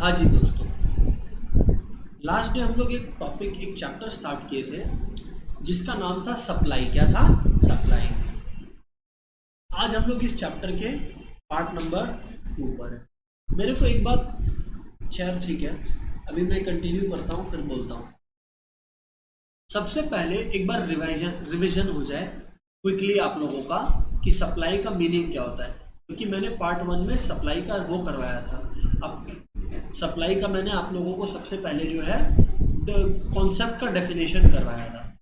हाँ जी दोस्तों, last day हम लोग एक चैप्टर स्टार्ट किए थे जिसका नाम था सप्लाई। क्या था? सप्लाई। आज हम लोग इस चैप्टर के पार्ट नंबर 2 पर है। मेरे को एक बात, खैर ठीक है, अभी मैं कंटिन्यू करता हूँ फिर बोलता हूँ। सबसे पहले एक बार रिवीजन हो जाए क्विकली आप लोगों का कि सप्लाई का मीनिंग क्या होता है, क्योंकि मैंने पार्ट 1 में सप्लाई का वो करवाया था। अब सप्लाई का मैंने आप लोगों को सबसे पहले जो है कॉन्सेप्ट का डेफिनेशन करवाया था।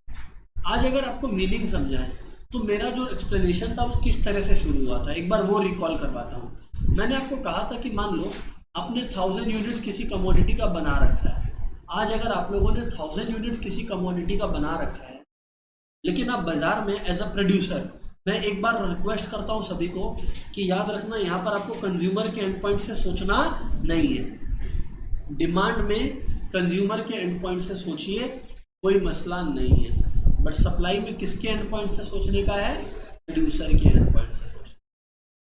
आज अगर आपको मीनिंग समझाएं तो मेरा जो एक्सप्लेनेशन था वो किस तरह से शुरू हुआ था, एक बार वो रिकॉल करवाता हूँ। मैंने आपको कहा था कि मान लो आपने 1000 यूनिट्स किसी कमोडिटी का बना रखा है। आज अगर आप लोगों ने 1000 यूनिट्स किसी कमोडिटी का बना रखा है, लेकिन आप बाजार में एज अ प्रोड्यूसर, मैं एक बार रिक्वेस्ट करता हूँ सभी को कि याद रखना यहाँ पर आपको कंज्यूमर के एंड पॉइंट से सोचना नहीं है। डिमांड में कंज्यूमर के एंड पॉइंट से सोचिए, कोई मसला नहीं है। बट सप्लाई में किसके एंड पॉइंट से सोचने का है? प्रोड्यूसर के एंड पॉइंट से सोचना।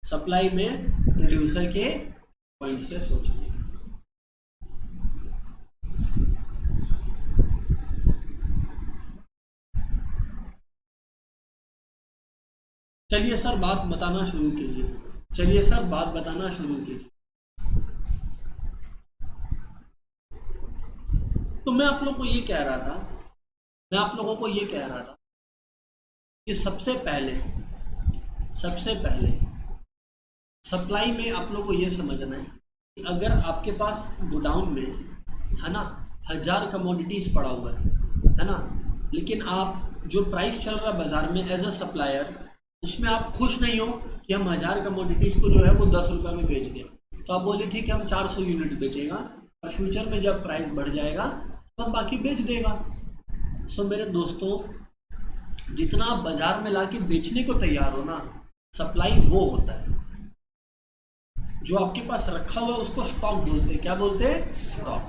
सप्लाई में प्रोड्यूसर के पॉइंट से सोचना। चलिए सर बात बताना शुरू कीजिए। चलिए सर बात बताना शुरू कीजिए। तो मैं आप लोगों को ये कह रहा था, मैं आप लोगों को ये कह रहा था कि सबसे पहले सप्लाई में आप लोगों को ये समझना है कि अगर आपके पास गोडाउन में, है ना, 1000 कमोडिटीज पड़ा हुआ है ना, लेकिन आप जो प्राइस चल रहा है बाजार में एज अ सप्लायर, उसमें आप खुश नहीं हो कि हम 1000 कमोडिटीज को जो है वो 10 रुपये में बेच दें, तो आप बोले ठीक है हम 400 यूनिट बेचेगा और फ्यूचर में जब प्राइस बढ़ जाएगा तो हम बाकी बेच देगा। सो मेरे दोस्तों, जितना आप बाजार में लाके बेचने को तैयार हो ना, सप्लाई वो होता है। जो आपके पास रखा हुआ है उसको स्टॉक बोलते हैं। क्या बोलते हैं? स्टॉक।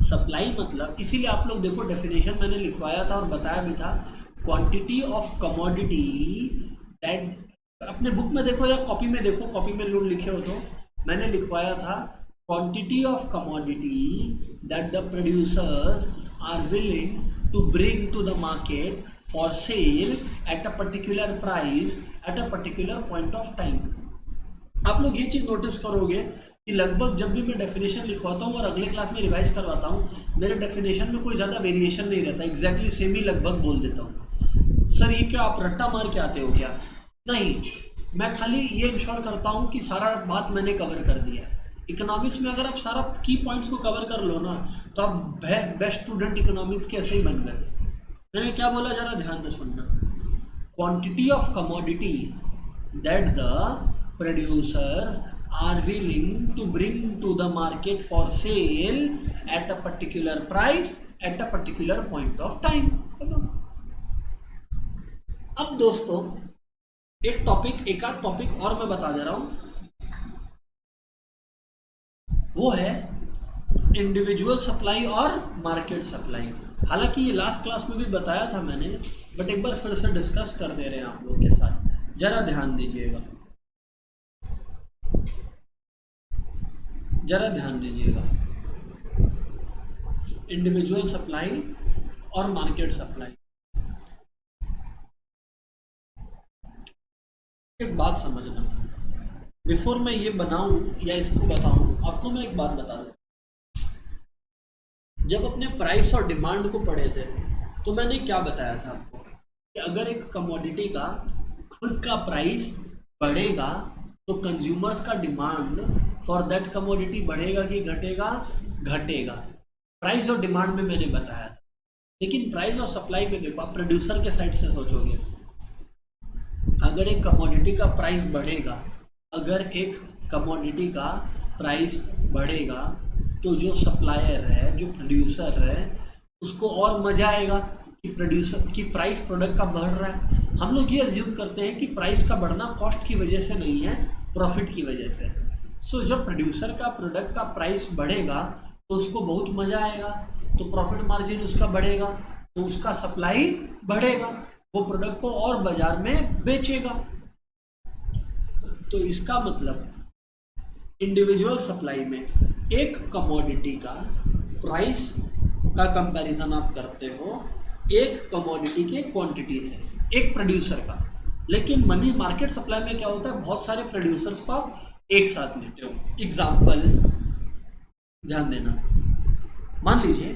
सप्लाई मतलब, इसीलिए आप लोग देखो डेफिनेशन मैंने लिखवाया था और बताया भी था, क्वांटिटी ऑफ कमोडिटी दैट, अपने बुक में देखो या कॉपी में देखो, कॉपी में लोग लिखे हो तो मैंने लिखवाया था, quantity of commodity that the producers are willing to bring to the market for sale at a particular price at a particular point of time। आप लोग ये चीज़ नोटिस करोगे कि लगभग जब भी मैं डेफिनेशन लिखवाता हूँ और अगले क्लास में रिवाइज करवाता हूँ, मेरे डेफिनेशन में कोई ज़्यादा वेरिएशन नहीं रहता, एग्जैक्टली सेम ही लगभग बोल देता हूँ। सर ये क्या आप रट्टा मार के आते हो क्या? नहीं, मैं खाली ये इंश्योर करता हूँ कि सारा बात मैंने कवर कर दिया है। इकोनॉमिक्स में अगर आप सारा की पॉइंट्स को कवर कर लो ना, तो आप बेस्ट स्टूडेंट इकोनॉमिक्स के ऐसे ही बन गए। मैंने क्या बोला, जरा ध्यान से सुनना। Quantity of commodity that the producers are willing to bring to the market for sale at a particular price at a particular point of time. अब दोस्तों एक आध टॉपिक और मैं बता दे रहा हूं, वो है इंडिविजुअल सप्लाई और मार्केट सप्लाई। हालांकि ये लास्ट क्लास में भी बताया था मैंने, बट एक बार फिर से डिस्कस कर दे रहे हैं आप लोग के साथ, जरा ध्यान दीजिएगा, जरा ध्यान दीजिएगा। इंडिविजुअल सप्लाई और मार्केट सप्लाई, एक बात समझना, बिफोर मैं ये बनाऊं या इसको बताऊं, आपको मैं एक बात बता दूं। जब अपने प्राइस और डिमांड को पढ़े थे तो मैंने क्या बताया था आपको कि अगर एक कमोडिटी का खुद का प्राइस बढ़ेगा तो कंज्यूमर्स का डिमांड फॉर दैट कमोडिटी बढ़ेगा कि घटेगा? घटेगा। प्राइस और डिमांड में मैंने बताया था। लेकिन प्राइस और सप्लाई में देखो, आप प्रोड्यूसर के साइड से सोचोगे, अगर एक कमोडिटी का प्राइस बढ़ेगा, अगर एक कमोडिटी का प्राइस बढ़ेगा तो जो सप्लायर है, जो प्रोड्यूसर है, उसको और मजा आएगा कि प्रोड्यूसर की प्राइस प्रोडक्ट का बढ़ रहा है। हम लोग ये अज्यूम करते हैं कि प्राइस का बढ़ना कॉस्ट की वजह से नहीं है, प्रॉफिट की वजह से। सो जब प्रोड्यूसर का प्रोडक्ट का प्राइस बढ़ेगा तो उसको बहुत मजा आएगा, तो प्रॉफिट मार्जिन उसका बढ़ेगा, तो उसका सप्लाई बढ़ेगा, वो प्रोडक्ट को और बाजार में बेचेगा। तो इसका मतलब इंडिविजुअल सप्लाई में एक कमोडिटी का प्राइस का कंपैरिजन आप करते हो एक कमोडिटी के क्वांटिटी से, एक प्रोड्यूसर का। लेकिन मनी मार्केट सप्लाई में क्या होता है, बहुत सारे प्रोड्यूसर्स को आप एक साथ लेते हो। एग्जाम्पल ध्यान देना, मान लीजिए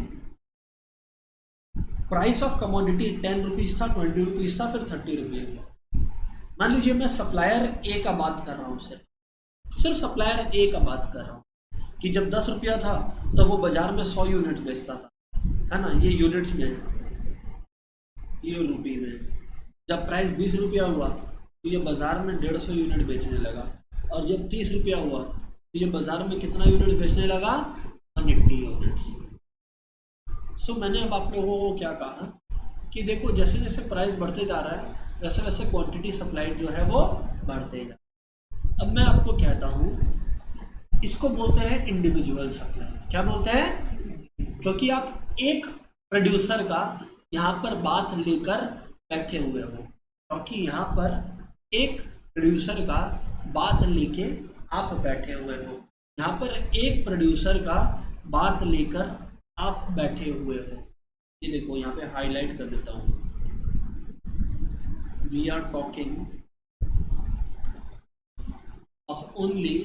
प्राइस ऑफ कमोडिटी 10 रुपीज़ था, 20 रुपीज़ था, फिर 30 रुपीज़ हुआ। मान लीजिए मैं सप्लायर ए का बात कर रहा हूँ, सिर्फ सप्लायर ए का बात कर रहा हूँ कि जब 10 रुपया था तब वो बाजार में 100 यूनिट्स बेचता था, है ना, ये यूनिट्स में है, ये रुपये में। जब प्राइस 20 रुपया हुआ तो ये बाजार में 150 यूनिट बेचने लगा, और जब 30 रुपया हुआ तो ये बाजार में कितना यूनिट बेचने लगा, 180 यूनिट्स। सो मैंने अब आप लोगों को क्या कहा कि देखो जैसे जैसे प्राइस बढ़ते जा रहा है वैसे वैसे क्वांटिटी सप्लाई जो है वो बढ़ते जा। अब मैं आपको कहता हूँ इसको बोलते हैं इंडिविजुअल सप्लाई। क्या बोलते हैं? क्योंकि आप एक प्रोड्यूसर का यहाँ पर बात लेकर बैठे हुए हो, क्योंकि यहाँ पर एक प्रोड्यूसर का बात लेके आप बैठे हुए हो, यहाँ पर एक प्रोड्यूसर का बात लेकर आप बैठे हुए हो। ये देखो यहाँ पे हाईलाइट कर देता हूँ, we are talking of only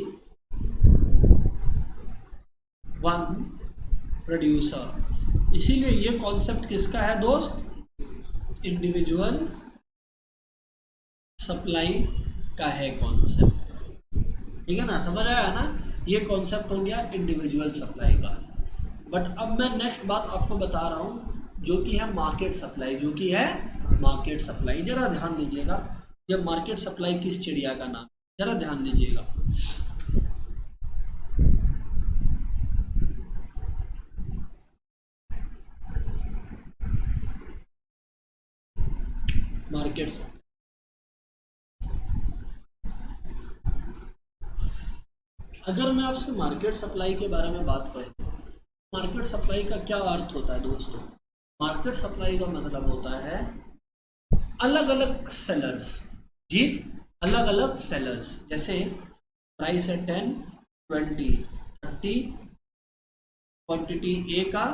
one producer. इसीलिए ये कॉन्सेप्ट किसका है दोस्त? इंडिविजुअल सप्लाई का है कॉन्सेप्ट, ठीक है ना, समझ आया ना? ये कॉन्सेप्ट हो गया इंडिविजुअल सप्लाई का। बट अब मैं नेक्स्ट बात आपको बता रहा हूँ जो कि है मार्केट सप्लाई, जो कि है मार्केट सप्लाई। जरा ध्यान दीजिएगा, ये मार्केट सप्लाई किस चिड़िया का नाम, जरा ध्यान दीजिएगा। मार्केट सप्लाई, अगर मैं आपसे मार्केट सप्लाई के बारे में बात करूँ, मार्केट सप्लाई का क्या अर्थ होता है दोस्तों? मार्केट सप्लाई का मतलब होता है अलग अलग सेलर्स, जीत अलग अलग सेलर्स। जैसे प्राइस है 10, 20, 30, क्वांटिटी ए का,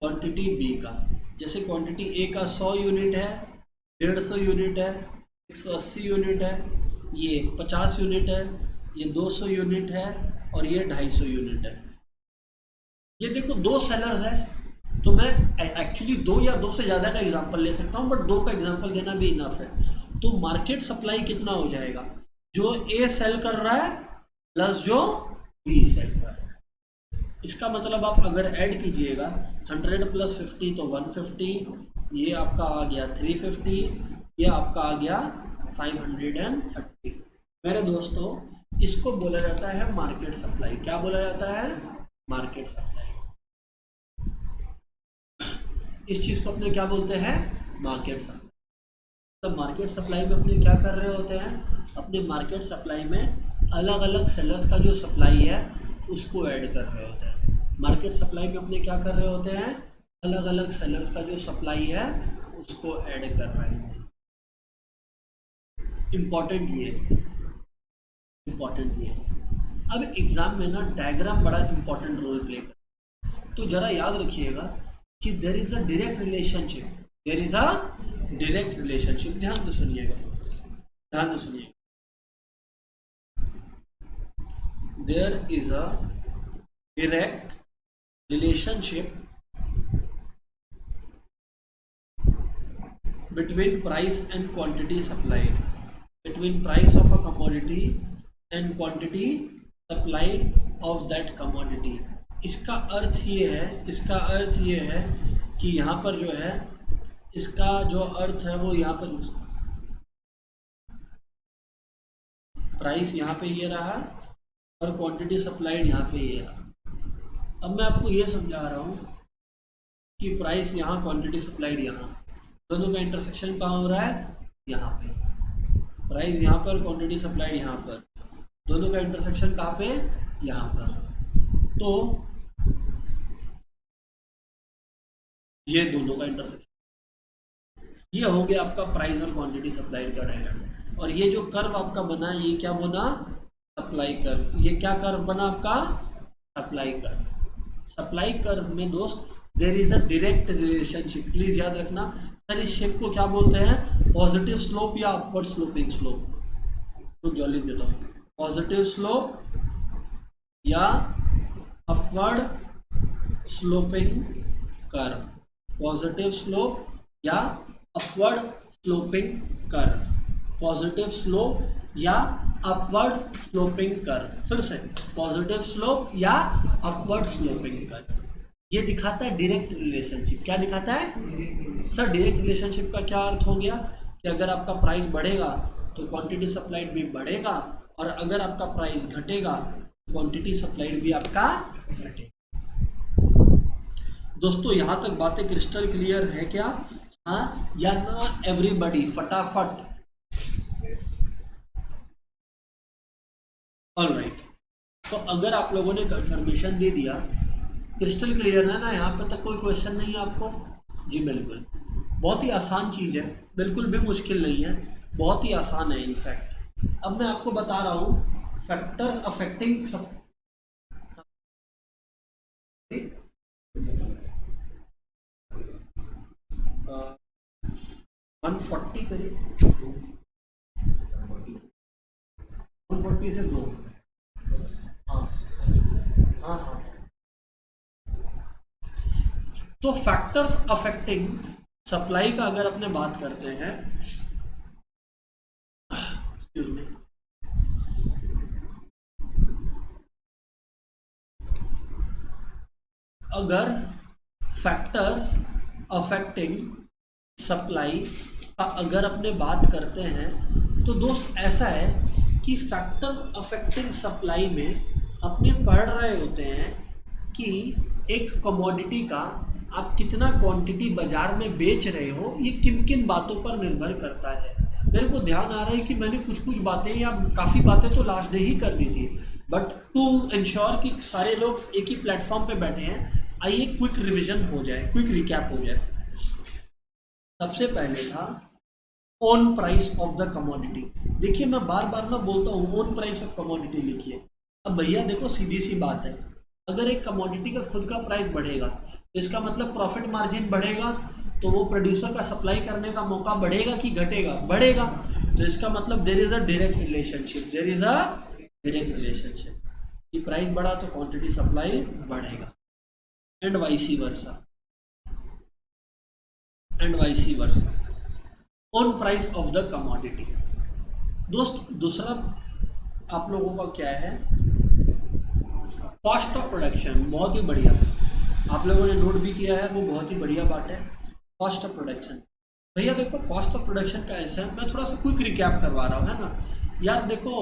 क्वांटिटी बी का। जैसे क्वांटिटी ए का 100 यूनिट है, 150 यूनिट है, 180 यूनिट है, ये 50 यूनिट है, ये 200 यूनिट है, और ये 250 यूनिट है। ये देखो दो सेलर्स है, तो मैं एक्चुअली दो या दो से ज़्यादा का एग्जांपल ले सकता हूँ, बट दो का एग्जांपल देना भी इनफ है। तो मार्केट सप्लाई कितना हो जाएगा? जो ए सेल कर रहा है प्लस जो बी सेल कर रहा है। इसका मतलब आप अगर ऐड कीजिएगा 100 + 50 तो 150, ये आपका आ गया 350, ये आपका आ गया 530। मेरे दोस्तों इसको बोला जाता है मार्केट सप्लाई। क्या बोला जाता है? Market supply. इस चीज़ को अपने क्या बोलते हैं? Market supply. तो मार्केट सप्लाई में अपने क्या कर रहे होते हैं? अपने मार्केट सप्लाई में अलग अलग सेलर्स का जो सप्लाई है उसको ऐड कर रहे होते हैं। मार्केट सप्लाई में अपने क्या कर रहे होते हैं? अलग अलग सेलर्स का जो सप्लाई है उसको ऐड कर रहे हैं। इम्पॉर्टेंट ये, इम्पॉर्टेंट ये। अब एग्जाम में ना डायग्राम बड़ा इंपॉर्टेंट रोल प्ले करता है, तो जरा याद रखिएगा कि there is a direct relationship, there is a direct relationship. ध्यान से सुनिएगा, ध्यान से सुनिएगा। There is a direct relationship between price and quantity supplied, between price of a commodity and quantity supplied of that commodity। इसका अर्थ ये है, इसका अर्थ ये है कि यहाँ पर जो है, इसका जो अर्थ है वो यहाँ पर प्राइस यहाँ पे ये रहा और क्वांटिटी सप्लाइड यहाँ पे ये रहा। अब मैं आपको ये समझा रहा हूँ कि प्राइस यहाँ, क्वांटिटी सप्लाइड यहाँ, दोनों का इंटरसेक्शन कहाँ हो रहा है? यहाँ पे। प्राइस यहाँ पर, क्वांटिटी सप्लाइड यहाँ पर, दोनों का इंटरसेक्शन कहाँ पे? यहाँ पर। तो ये दोनों का इंटरसेक्शन, ये हो गया आपका प्राइस और क्वांटिटी सप्लाइड का डायग्राम। और ये जो कर्व आपका बना, ये क्या बना? Supply curve. ये क्या कर्व बना आपका? Supply curve. सप्लाई कर्व में दोस्त there is a direct relationship, please याद रखना सर इस शेप को क्या बोलते हैं, पॉजिटिव स्लोप या अपवर्ड स्लोपिंग स्लोप। तो जो लिख देता हूँ, पॉजिटिव स्लोप या upward sloping curve, positive slope या upward sloping curve, positive slope या अपवर्ड स्लोपिंग कर्व। फिर से पॉजिटिव स्लोप या अपवर्ड स्लोपिंग कर्व, ये दिखाता है डायरेक्ट रिलेशनशिप। क्या दिखाता है सर? डायरेक्ट रिलेशनशिप का क्या अर्थ हो गया कि अगर आपका प्राइस बढ़ेगा तो क्वांटिटी सप्लाइड भी बढ़ेगा, और अगर आपका प्राइस घटेगा क्वांटिटी सप्लाइड भी आपका घटेगा। दोस्तों यहाँ तक बातें क्रिस्टल क्लियर है क्या? हाँ या ना एवरीबॉडी? फटाफट। ऑलराइट, तो अगर आप लोगों ने कंफर्मेशन दे दिया, क्रिस्टल क्लियर है ना? यहाँ पर तक कोई क्वेश्चन नहीं है आपको? जी बिल्कुल, बहुत ही आसान चीज़ है, बिल्कुल भी मुश्किल नहीं है, बहुत ही आसान है इनफैक्ट। अब मैं आपको बता रहा हूँ फैक्टर्स अफेक्टिंग 140 करिए, 140 से 2। हाँ हाँ हाँ, तो फैक्टर्स अफेक्टिंग सप्लाई का अगर अपने बात करते हैं, एक्सक्यूज मी, अगर फैक्टर्स अफेक्टिंग सप्लाई का अगर अपने बात करते हैं तो दोस्त ऐसा है कि फैक्टर्स अफेक्टिंग सप्लाई में अपने पढ़ रहे होते हैं कि एक कमोडिटी का आप कितना क्वांटिटी बाजार में बेच रहे हो, ये किन किन बातों पर निर्भर करता है। मेरे को ध्यान आ रहा है कि मैंने कुछ बातें या काफ़ी बातें तो लास्ट डे ही कर दी थी, बट टू इंश्योर कि सारे लोग एक ही प्लेटफॉर्म पे बैठे हैं, आइए क्विक रिवीजन हो जाए, क्विक रिकैप हो जाए। सबसे पहले था on price of the commodity. देखिए मैं बार बार ना बोलता हूँ ऑन प्राइस ऑफ कमोडिटी लिखिए। अब भैया देखो सीधी सी बात है, अगर एक कमोडिटी का खुद का प्राइस बढ़ेगा तो इसका मतलब प्रॉफिट मार्जिन बढ़ेगा, तो वो प्रोड्यूसर का सप्लाई करने का मौका बढ़ेगा कि घटेगा? बढ़ेगा। तो इसका मतलब there is a direct relationship, there is a direct relationship कि प्राइस बढ़ा तो क्वांटिटी सप्लाई बढ़ेगा, and vice versa, and vice versa on price of the commodity. दोस्त दूसरा आप लोगों का क्या है? Cost of production. बहुत ही बढ़िया, आप लोगों ने नोट भी किया है, वो बहुत ही बढ़िया बात है। कॉस्ट ऑफ प्रोडक्शन, भैया देखो कॉस्ट ऑफ प्रोडक्शन का ऐसा है, मैं थोड़ा सा क्विक रिकैप करवा रहा हूँ, है ना यार। देखो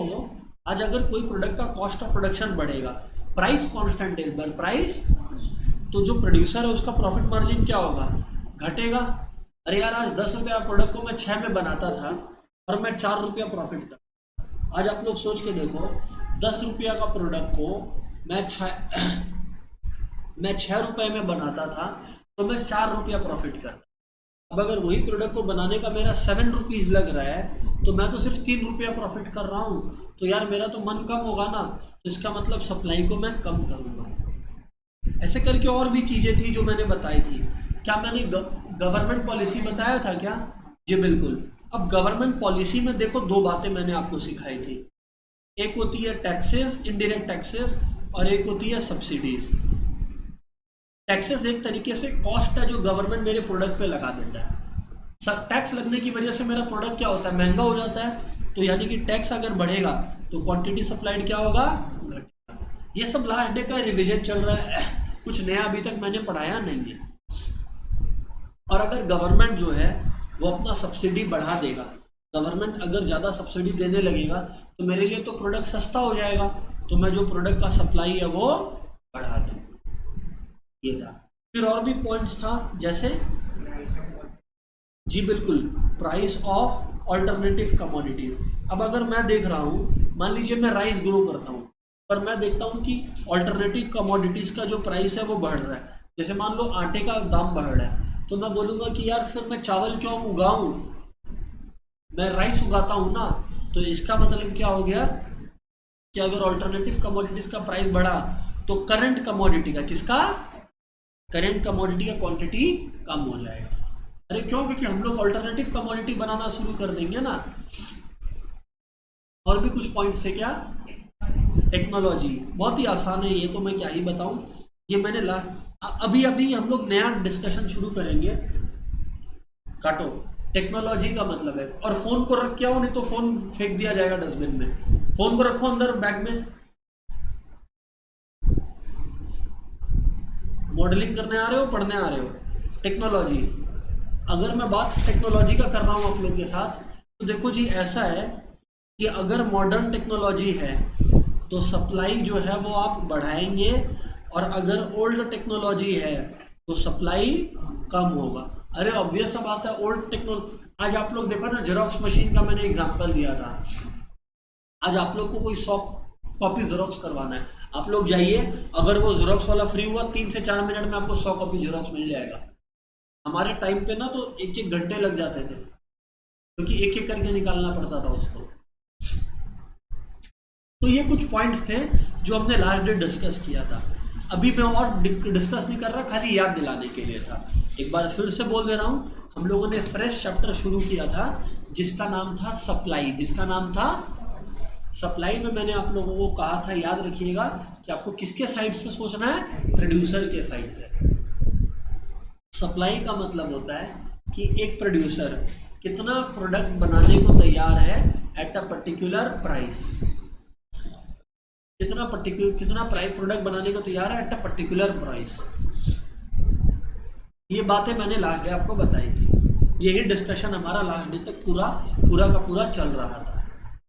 आज अगर कोई प्रोडक्ट का कॉस्ट ऑफ प्रोडक्शन बढ़ेगा, प्राइस कांस्टेंट है इस बार, प्राइस, तो जो प्रोड्यूसर है उसका प्रॉफिट मार्जिन क्या होगा? घटेगा। अरे यार आज 10 रुपया प्रोडक्ट को मैं 6 में बनाता था और मैं 4 रुपया प्रॉफिट था। आज आप लोग सोच के देखो, 10 रुपया का प्रोडक्ट को मैं 6 रुपये में बनाता था तो मैं 4 रुपया प्रॉफिट करता। अब अगर वही प्रोडक्ट को बनाने का मेरा 7 रुपीज़ लग रहा है तो मैं तो सिर्फ 3 रुपया प्रॉफिट कर रहा हूँ, तो यार मेरा तो मन कम होगा ना, तो इसका मतलब सप्लाई को मैं कम करूँगा। ऐसे करके और भी चीज़ें थी जो मैंने बताई थी। क्या मैंने गवर्नमेंट पॉलिसी बताया था क्या? जी बिल्कुल। अब गवर्नमेंट पॉलिसी में देखो 2 बातें मैंने आपको सिखाई थी, एक होती है टैक्सेस, इनडायरेक्ट टैक्सेस, और एक होती है सब्सिडीज। टैक्सेस एक तरीके से कॉस्ट है जो गवर्नमेंट मेरे प्रोडक्ट पे लगा देता है। टैक्स लगने की वजह से मेरा प्रोडक्ट क्या होता है? महंगा हो जाता है। तो यानी कि टैक्स अगर बढ़ेगा तो क्वांटिटी सप्लाइड क्या होगा? घटेगा। ये सब लास्ट डे का रिवीजन चल रहा है, कुछ नया अभी तक मैंने पढ़ाया नहीं है। और अगर गवर्नमेंट जो है वो अपना सब्सिडी बढ़ा देगा, गवर्नमेंट अगर ज़्यादा सब्सिडी देने लगेगा तो मेरे लिए तो प्रोडक्ट सस्ता हो जाएगा, तो मैं जो प्रोडक्ट का सप्लाई है वो बढ़ा दूँ। ये था। फिर और भी पॉइंट्स था, जैसे जी बिल्कुल, प्राइस ऑफ ऑल्टरनेटिव कमोडिटी। अब अगर मैं देख रहा हूँ, मान लीजिए मैं राइस ग्रो करता हूँ, पर मैं देखता हूँ कि ऑल्टरनेटिव कमोडिटीज़ का जो प्राइस है वो बढ़ रहा है। जैसे मान लो आटे का दाम बढ़ रहा है, तो मैं बोलूँगा कि यार फिर मैं चावल क्यों उगाऊँ, मैं राइस उगाता हूँ ना। तो इसका मतलब क्या हो गया कि अगर ऑल्टरनेटिव कमोडिटीज़ का प्राइस बढ़ा तो करंट कमोडिटी का, किसका, करंट कमोडिटी का क्वांटिटी कम हो जाएगा। अरे क्यों, क्योंकि हम लोग ऑल्टरनेटिव कमोडिटी बनाना शुरू कर देंगे ना। और भी कुछ पॉइंट्स थे क्या? टेक्नोलॉजी बहुत ही आसान है, ये तो मैं क्या ही बताऊं। ये मैंने अभी अभी हम लोग नया डिस्कशन शुरू करेंगे। काटो। टेक्नोलॉजी का मतलब है, और फोन को रख के आओ, नहीं तो फोन फेंक दिया जाएगा डस्टबिन में। फोन को रखो अंदर बैग में। मॉडलिंग करने आ रहे हो, पढ़ने आ रहे हो? टेक्नोलॉजी, अगर मैं बात टेक्नोलॉजी का कर रहा हूं आप लोग के साथ, तो देखो जी ऐसा है कि अगर मॉडर्न टेक्नोलॉजी है तो सप्लाई जो है वो आप बढ़ाएंगे, और अगर ओल्ड टेक्नोलॉजी है तो सप्लाई कम होगा। अरे ऑब्वियस सा बात है, ओल्ड टेक्नोलॉजी, आज आप लोग देखो ना, जेरोक्स मशीन का मैंने एग्जांपल दिया था। आज आप लोग को कोई 100 कॉपी जेरोक्स करवाना है, आप लोग जाइए, अगर वो जेरोक्स वाला फ्री हुआ 3 से 4 मिनट में आपको 100 कॉपी जेरोक्स मिल जाएगा। हमारे टाइम पे ना तो 1-1 घंटे लग जाते थे, क्योंकि एक एक करके निकालना पड़ता था उसको। तो ये कुछ पॉइंट्स थे जो हमने लास्ट डे डिस्कस किया था। अभी मैं और डिस्कस नहीं कर रहा, खाली याद दिलाने के लिए था। एक बार फिर से बोल दे रहा हूँ, हम लोगों ने फ्रेश चैप्टर शुरू किया था जिसका नाम था सप्लाई। जिसका नाम था सप्लाई में मैंने आप लोगों को कहा था, याद रखिएगा, कि आपको किसके साइड से सोचना है, प्रोड्यूसर के साइड से। सप्लाई का मतलब होता है कि एक प्रोड्यूसर कितना प्रोडक्ट बनाने को तैयार है एट अ पर्टिकुलर प्राइस। कितना प्राइस प्रोडक्ट बनाने को तैयार है एट अ पर्टिकुलर प्राइस। ये बातें मैंने लास्ट डे आपको बताई थी। यही डिस्कशन हमारा लास्ट डे तक पूरा का पूरा चल रहा था।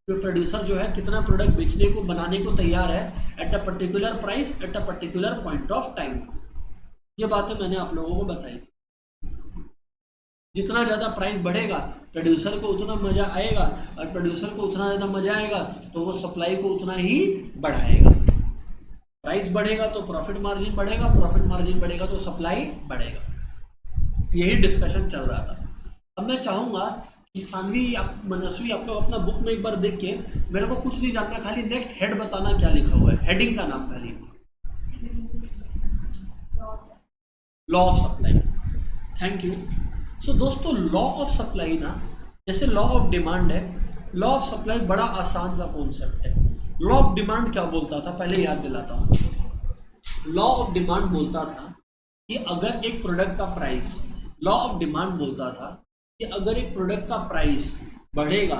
तो प्रोड्यूसर जो है कितना प्रोडक्ट बेचने को, बनाने को तैयार है eight a particular price at a particular point of time. ये बातें मैंने आप लोगों को बताई थी। जितना ज़्यादा प्राइस बढ़ेगा प्रोड्यूसर को उतना मज़ा आएगा, और प्रोड्यूसर को उतना ज़्यादा मज़ा आएगा तो वो सप्लाई को उतना ही बढ़ाएगा। प्राइस बढ़ेगा तो प्रॉफिट मार्जिन बढ़ेगा, प्रॉफिट मार्जिन बढ़ेगा तो सप्लाई बढ़ेगा। यही डिस्कशन चल रहा था। अब मैं चाहूँगा कि सानवी, आप मनस्वी, आप लोग अपना बुक में एक बार देख के, मेरे को कुछ नहीं जानना, खाली नेक्स्ट हेड बताना क्या लिखा हुआ है, हेडिंग का नाम खाली। Law of supply. Thank you. So दोस्तों, लॉ ऑफ सप्लाई ना, जैसे लॉ ऑफ डिमांड है, लॉ ऑफ सप्लाई बड़ा आसान सा कॉन्सेप्ट है। लॉ ऑफ डिमांड क्या बोलता था, पहले याद दिलाता हूँ। लॉ ऑफ डिमांड बोलता था कि अगर एक प्रोडक्ट का प्राइस, लॉ ऑफ डिमांड बोलता था कि अगर एक प्रोडक्ट का प्राइस बढ़ेगा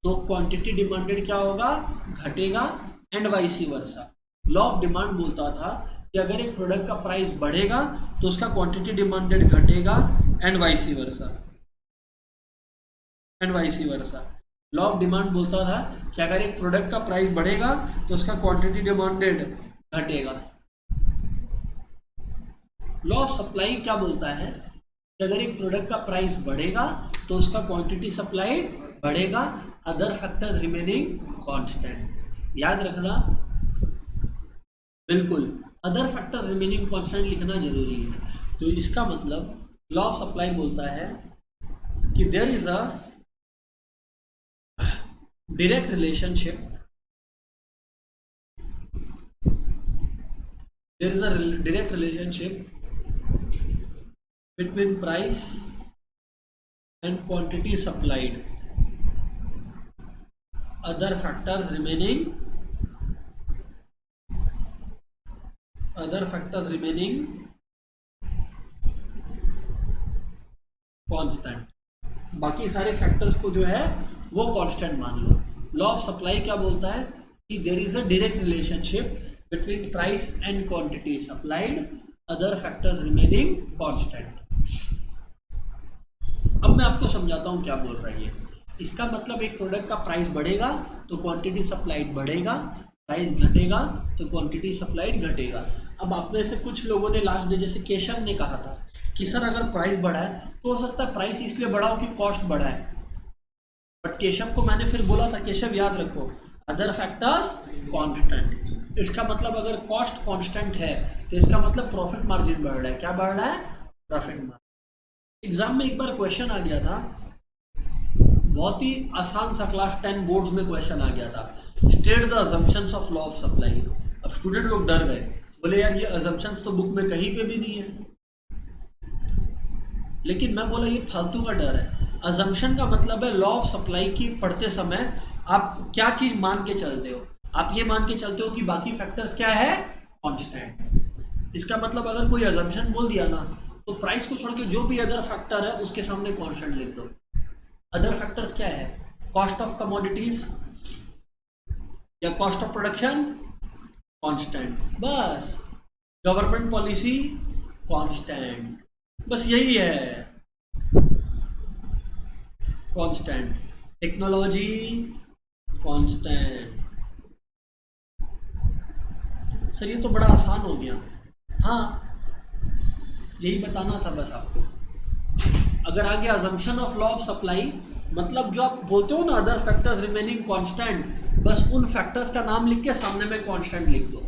तो क्वांटिटी डिमांडेड क्या होगा, घटेगा, and vice versa. Law of demand बोलता था कि अगर एक प्रोडक्ट का प्राइस बढ़ेगा तो उसका क्वांटिटी डिमांडेड घटेगा, and vice versa, and vice versa. Law of demand बोलता था कि अगर एक प्रोडक्ट का प्राइस बढ़ेगा तो उसका क्वांटिटी डिमांडेड घटेगा। लॉ ऑफ सप्लाई क्या बोलता है कि अगर एक प्रोडक्ट का प्राइस बढ़ेगा तो उसका क्वांटिटी सप्लाइड बढ़ेगा, अदर फैक्टर्स रिमेनिंग कांस्टेंट। याद रखना, बिल्कुल अदर फैक्टर्स रिमेनिंग कांस्टेंट लिखना जरूरी है। तो इसका मतलब लॉ ऑफ सप्लाई बोलता है कि there is a direct relationship, there is a direct relationship between price and quantity supplied, other factors remaining constant। बाकी सारे फैक्टर्स को जो है वो कांस्टेंट मान लो। लॉ ऑफ सप्लाई क्या बोलता है कि there is a direct relationship between price and quantity supplied, other factors remaining constant. अब मैं आपको समझाता हूँ क्या बोल रही है। इसका मतलब एक प्रोडक्ट का प्राइस बढ़ेगा तो क्वांटिटी सप्लाइड बढ़ेगा, प्राइस घटेगा तो क्वांटिटी सप्लाइड घटेगा। अब आप में से कुछ लोगों ने लास्ट डे, जैसे केशव ने कहा था कि सर अगर प्राइस बढ़ा है तो हो सकता है प्राइस इसलिए बढ़ा हो कि कॉस्ट बढ़ा है। बट केशव को मैंने फिर बोला था, केशव याद रखो, अदर फैक्टर्स कांस्टेंट। इसका मतलब अगर कॉस्ट कांस्टेंट है तो इसका मतलब प्रॉफिट मार्जिन बढ़ रहा है। क्या बढ़ रहा है? Profit margin. एग्जाम में एक बार क्वेश्चन आ गया था, बहुत ही आसान सा, क्लास 10 बोर्ड्स में क्वेश्चन आ गया था, state the assumptions of law of supply. अब स्टूडेंट लोग डर गए, बोले यार ये अजम्पशंस तो बुक में कहीं पे भी नहीं है, लेकिन मैं बोला ये फालतू का डर है। अजम्पशन का मतलब है लॉ ऑफ सप्लाई की पढ़ते समय आप क्या चीज मान के चलते हो, आप ये मान के चलते हो कि बाकी फैक्टर्स क्या है, कांस्टेंट। इसका मतलब अगर कोई अजम्पशन बोल दिया ना, तो प्राइस को छोड़ के जो भी अदर फैक्टर है उसके सामने कांस्टेंट लिख दो। अदर फैक्टर्स क्या है, कॉस्ट ऑफ कमोडिटीज या कॉस्ट ऑफ प्रोडक्शन, कांस्टेंट, बस। गवर्नमेंट पॉलिसी, कांस्टेंट, बस यही है, कांस्टेंट। Technology, constant. सर ये तो बड़ा आसान हो गया। हाँ, यही बताना था बस आपको। अगर आगे assumption of law of supply, मतलब जो आप बोलते हो ना अदर फैक्टर्स रिमेनिंग कांस्टेंट, बस उन फैक्टर्स का नाम लिख के सामने में कांस्टेंट लिख दो।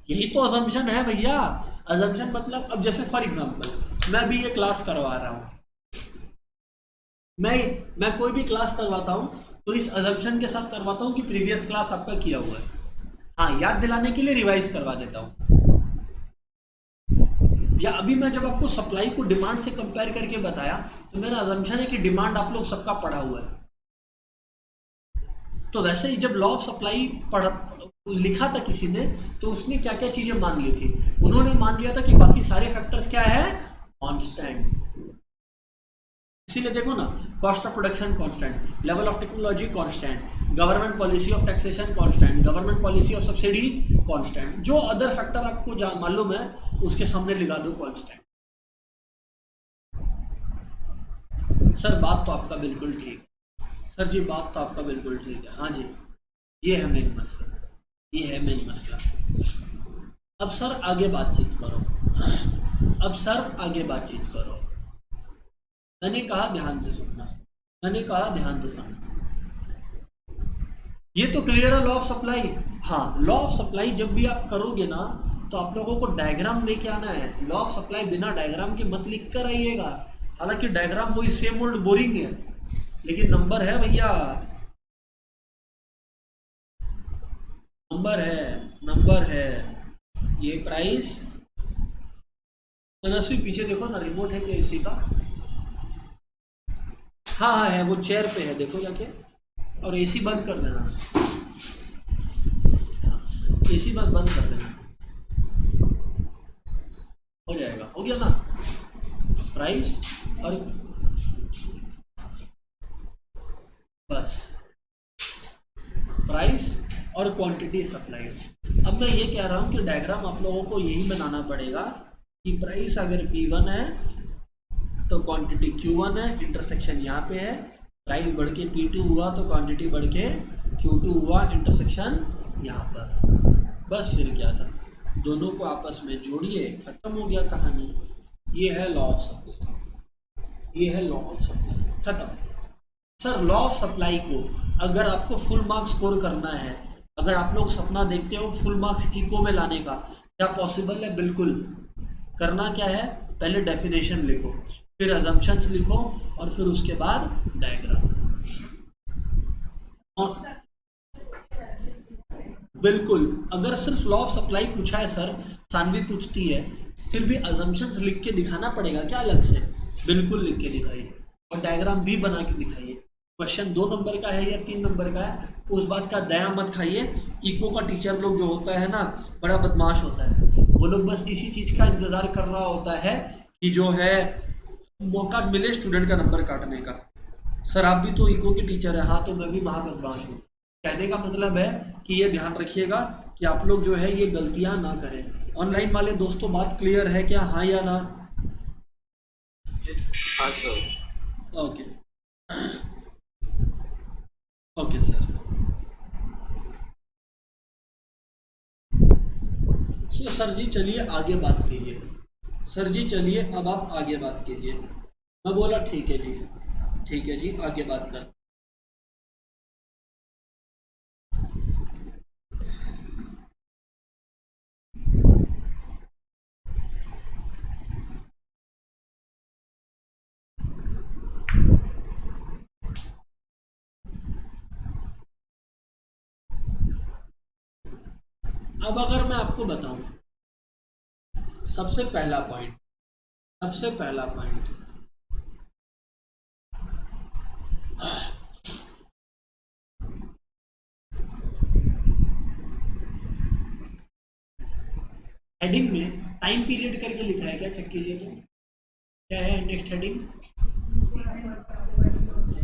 यही तो अजम्पशन है भैया। अजम्पशन मतलब अब जैसे फॉर एग्जांपल मैं भी ये क्लास करवा रहा हूँ, मैं कोई भी क्लास करवाता हूँ तो इस अजम्पशन के साथ करवाता हूँ कि प्रीवियस क्लास आपका किया हुआ है। हाँ, याद दिलाने के लिए रिवाइज करवा देता हूँ। या अभी मैं जब आपको सप्लाई को डिमांड से कंपेयर करके बताया, तो मेरा अजम्पशन है कि डिमांड आप लोग सबका पढ़ा हुआ है। तो वैसे ही जब लॉ ऑफ सप्लाई लिखा था किसी ने, तो उसने क्या क्या चीजें मान ली थी, उन्होंने मान लिया था कि बाकी सारे फैक्टर्स क्या है, कांस्टेंट। इसीलिए देखो ना, cost of production constant, level of technology constant, government policy of taxation constant, government policy of subsidy constant. जो अदर फैक्टर आपको मालूम है उसके सामने लगा दो कांस्टेंट। सर बात तो आपका बिल्कुल ठीक, सर जी बात तो आपका बिल्कुल ठीक है। हाँ जी, ये है मेन मसला, ये है मेन मसला। अब सर आगे बातचीत करो, अब सर आगे बातचीत करो। मैंने कहा ध्यान से सुनना, मैंने कहा ध्यान से सुनना। ये तो क्लियर है लॉ ऑफ सप्लाई। हाँ, लॉ ऑफ सप्लाई जब भी आप करोगे ना, तो आप लोगों को डायग्राम लेके आना है। लॉ ऑफ सप्लाई बिना डायग्राम के मत लिख कर आइएगा। हालांकि डायग्राम वही सेम ओल्ड बोरिंग है, लेकिन नंबर है भैया, नंबर है, नंबर है। ये प्राइस, मनस्वी पीछे देखो ना, रिमोट है क्या एसी का? हाँ हाँ है, वो चेयर पे है, देखो जाके। और एसी बंद कर देना, एसी बस बंद कर देना, हो जाएगा, हो गया ना। प्राइस और बस, प्राइस और क्वांटिटी सप्लाई। अब मैं ये कह रहा हूँ कि डायग्राम आप लोगों को यही बनाना पड़ेगा कि प्राइस अगर P1 है तो क्वांटिटी Q1 है, इंटरसेक्शन यहाँ पे है। प्राइस बढ़ के P2 हुआ तो क्वांटिटी बढ़ के Q2 हुआ, इंटरसेक्शन यहाँ पर। बस फिर क्या था, दोनों को आपस में जोड़िए, खत्म हो गया कहानी। ये है लॉ ऑफ सप्लाई, ये है लॉ ऑफ सप्लाई, खत्म। सर लॉ ऑफ सप्लाई को अगर आपको फुल मार्क्स स्कोर करना है, अगर आप लोग सपना देखते हो फुल मार्क्स इको में लाने का, क्या पॉसिबल है? बिल्कुल। करना क्या है, पहले डेफिनेशन लिखो, फिर अजम्पशंस लिखो, और फिर उसके बाद डायग्राम। और बिल्कुल, अगर सिर्फ लॉ ऑफ सप्लाई पूछा है सर, सानवी पूछती है, फिर भी अजम्पशंस लिख के दिखाना पड़ेगा क्या अलग से? बिल्कुल लिख के दिखाइए, और डायग्राम भी बना के दिखाइए। क्वेश्चन 2 नंबर का है या 3 नंबर का है, उस बात का दया मत खाइए। इको का टीचर लोग जो होता है ना, बड़ा बदमाश होता है, वो लोग बस इसी चीज़ का इंतज़ार कर रहा होता है कि जो है मौका मिले स्टूडेंट का नंबर काटने का। सर आप भी तो इको के टीचर है, हाँ तो मैं भी महा बदमाश हूँ। कहने का मतलब है कि ये ध्यान रखिएगा कि आप लोग जो है ये गलतियाँ ना करें। ऑनलाइन वाले दोस्तों बात क्लियर है क्या, हाँ या ना? हाँ sir. Okay, okay sir. Sir ji चलिए आगे बात कीजिए, सर जी चलिए अब आप आगे बात कीजिए। मैं बोला ठीक है जी, ठीक है जी, आगे बात कर। अब अगर मैं आपको बताऊं, सबसे पहला पॉइंट, हेडिंग में टाइम पीरियड करके लिखा है क्या, चेक कीजिए क्या है नेक्स्ट हेडिंग,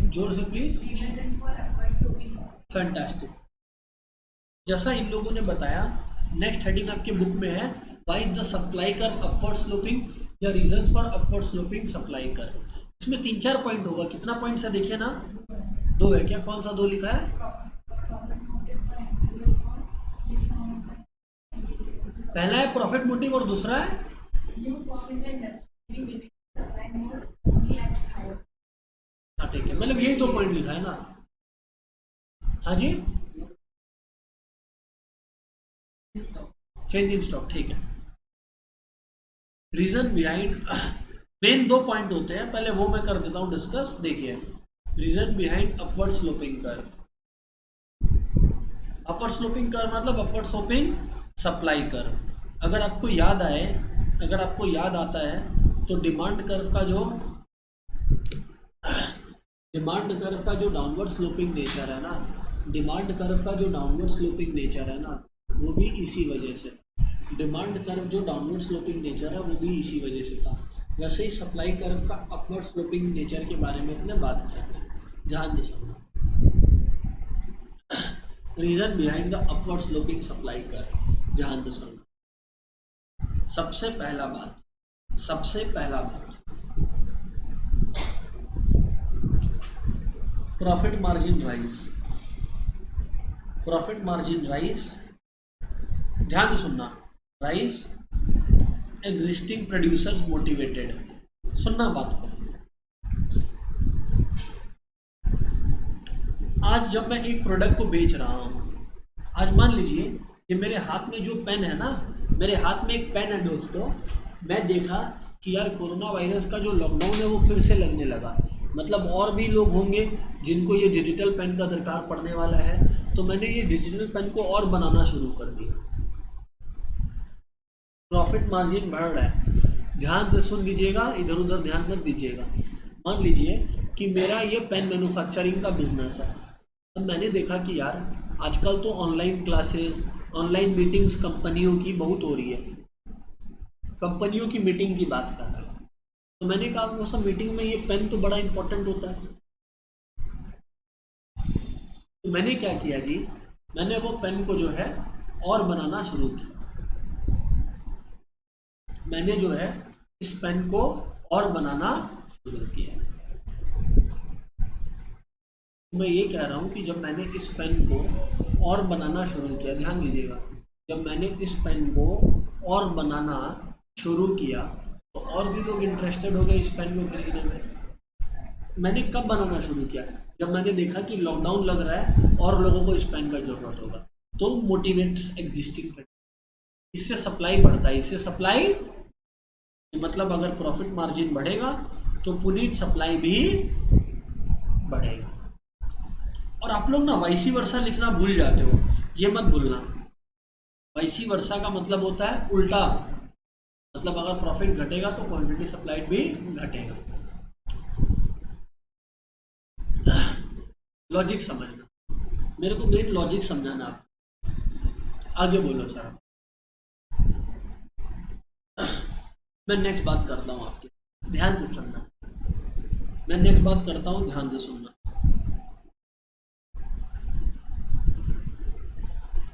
जोर से प्लीज। फैंटास्टिक। जैसा इन लोगों ने बताया, नेक्स्ट हेडिंग आपके बुक में है why is the supply curve upward sloping या reasons for upward sloping supply curve. इसमें 3-4 पॉइंट होगा, कितना पॉइंट है देखिए ना, 2 है क्या, कौन सा 2 लिखा है? पहला है प्रॉफिट मोटिव और दूसरा है हाँ ठीक है, मतलब यही 2 पॉइंट लिखा है ना। हाँ जी, चेंज इन स्टॉक, ठीक है। रीजन बिहाइंड, मेन 2 पॉइंट होते हैं, पहले वो मैं कर देता हूं डिस्कस। देखिए, reason behind upward sloping curve. Upward sloping curve मतलब अपवर्ड स्लोपिंग सप्लाई कर्व। अगर आपको याद आए, अगर आपको याद आता है तो डिमांड कर्व का जो डाउनवर्ड स्लोपिंग नेचर है ना, डिमांड कर्व का जो डाउनवर्ड स्लोपिंग नेचर है ना, वो भी इसी वजह से, डिमांड कर्व जो डाउनवर्ड स्लोपिंग नेचर है वो भी इसी वजह से था। वैसे ही सप्लाई कर्व का अपवर्ड स्लोपिंग नेचर के बारे में अपने बात करते हैं, ध्यान से सुनना। Reason behind the upward sloping supply curve, ध्यान से सुनना। सबसे पहला बात प्रॉफिट मार्जिन राइज, ध्यान से सुनना, राइज एग्जिस्टिंग प्रोड्यूसर्स मोटिवेटेड, सुनना बात को। आज जब मैं एक प्रोडक्ट को बेच रहा हूँ, आज मान लीजिए कि मेरे हाथ में जो पेन है ना, मेरे हाथ में एक पेन है दोस्तों, मैं देखा कि यार कोरोना वायरस का जो लॉकडाउन है वो फिर से लगने लगा, मतलब और भी लोग होंगे जिनको ये डिजिटल पेन का दरकार पड़ने वाला है, तो मैंने ये डिजिटल पेन को और बनाना शुरू कर दिया। प्रॉफिट मार्जिन बढ़ रहा है, ध्यान से सुन लीजिएगा, इधर उधर ध्यान मत दीजिएगा। मान लीजिए कि मेरा ये पेन मैन्युफैक्चरिंग का बिजनेस है। अब मैंने देखा कि यार आजकल तो ऑनलाइन क्लासेस, ऑनलाइन मीटिंग्स कंपनियों की बहुत हो रही है, कंपनियों की मीटिंग की बात कर रहा है, तो मैंने कहा वो सब मीटिंग में ये पेन तो बड़ा इंपॉर्टेंट होता है। तो मैंने क्या किया जी, मैंने वो पेन को जो है और बनाना शुरू किया। मैंने जो है इस पेन को और बनाना शुरू किया। मैं ये कह रहा हूँ कि जब मैंने इस पेन को और बनाना शुरू किया, ध्यान दीजिएगा, जब मैंने इस पेन को और बनाना शुरू किया तो और भी लोग इंटरेस्टेड हो गए इस पेन को खरीदने में। मैंने कब बनाना शुरू किया, जब मैंने देखा कि लॉकडाउन लग रहा है और लोगों को इस पेन का जरूरत होगा, तो मोटिवेट्स एग्जिस्टिंग, इससे सप्लाई बढ़ता है, इससे सप्लाई मतलब अगर प्रॉफिट मार्जिन बढ़ेगा तो पुनीत सप्लाई भी बढ़ेगा। और आप लोग ना वाइसी वर्सा लिखना भूल जाते हो, ये मत भूलना। वाइसी वर्सा का मतलब होता है उल्टा, मतलब अगर प्रॉफिट घटेगा तो क्वांटिटी सप्लाइड भी घटेगा। लॉजिक समझना, मेरे को मेन लॉजिक समझाना। आप आगे बोलो सर। मैं नेक्स्ट बात करता हूँ आपकी, ध्यान से सुनना। मैं नेक्स्ट बात करता हूँ, ध्यान से सुनना।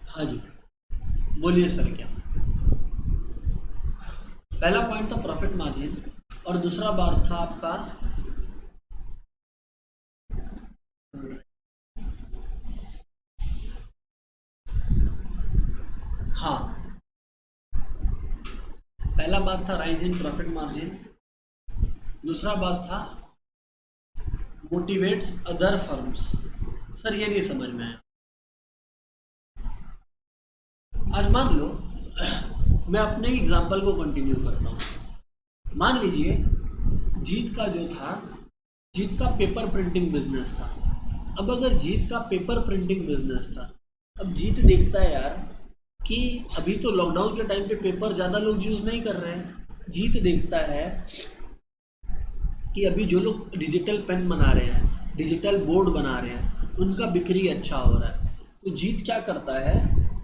हाँ जी बोलिए सर। क्या पहला पॉइंट था प्रॉफिट मार्जिन और दूसरा बात था आपका हाँ, पहला बात था राइज इन प्रॉफिट मार्जिन, दूसरा बात था मोटिवेट्स अदर फर्म्स। सर ये नहीं समझ में आया। आज मान लो मैं अपने एग्जाम्पल को कंटिन्यू करता हूँ। मान लीजिए जीत का जो था, जीत का पेपर प्रिंटिंग बिजनेस था। अब अगर जीत का पेपर प्रिंटिंग बिजनेस था, अब जीत देखता है यार कि अभी तो लॉकडाउन के टाइम पे पेपर ज़्यादा लोग यूज़ नहीं कर रहे हैं। जीत देखता है कि अभी जो लोग डिजिटल पेन बना रहे हैं, डिजिटल बोर्ड बना रहे हैं, उनका बिक्री अच्छा हो रहा है। तो जीत क्या करता है,